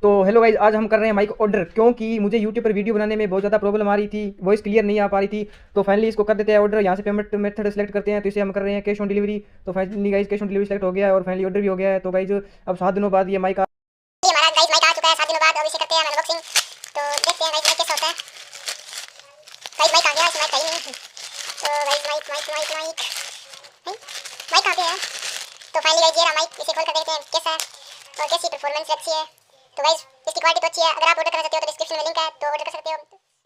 तो hello guys, आज हम कर रहे हैं माइक ऑर्डर, क्योंकि मुझे यूट्यूब पर वीडियो बनाने में बहुत ज़्यादा प्रॉब्लम आ रही थी, वॉइस क्लियर नहीं आ पा रही थी। तो फाइनली इसको कर देते हैं ऑर्डर। यहाँ से पेमेंट मेथड सेलेक्ट करते हैं, तो इसे हम कर रहे हैं कैश ऑन डिलीवरी। तो finally guys cash on delivery select हो गया है और फाइनली ऑर्डर भी हो गया है। तो गाइज अब 7 दिनों बाद ये माइक हमारा गाइस माइक आ चुका है 7 दिनों बाद। अब इसे करते हैं अनबॉक्सिंग। तो देखते हैं गाइस माइक कैसा होता है। गाइस माइक आ गया, इसमें माइक है ही नहीं। तो guys mic mic mic mic mic कहाँ पे है? तो फाइनली गाइस ये रहा माइक। इसे खोल कर देखते हैं कैसा है और कैसी परफॉर्मेंस अच्छी है। तो गाइस इसकी क्वालिटी तो अच्छी है। अगर आप ऑर्डर करना चाहते हो तो डिस्क्रिप्शन में लिंक है, तो ऑर्डर कर सकते हो।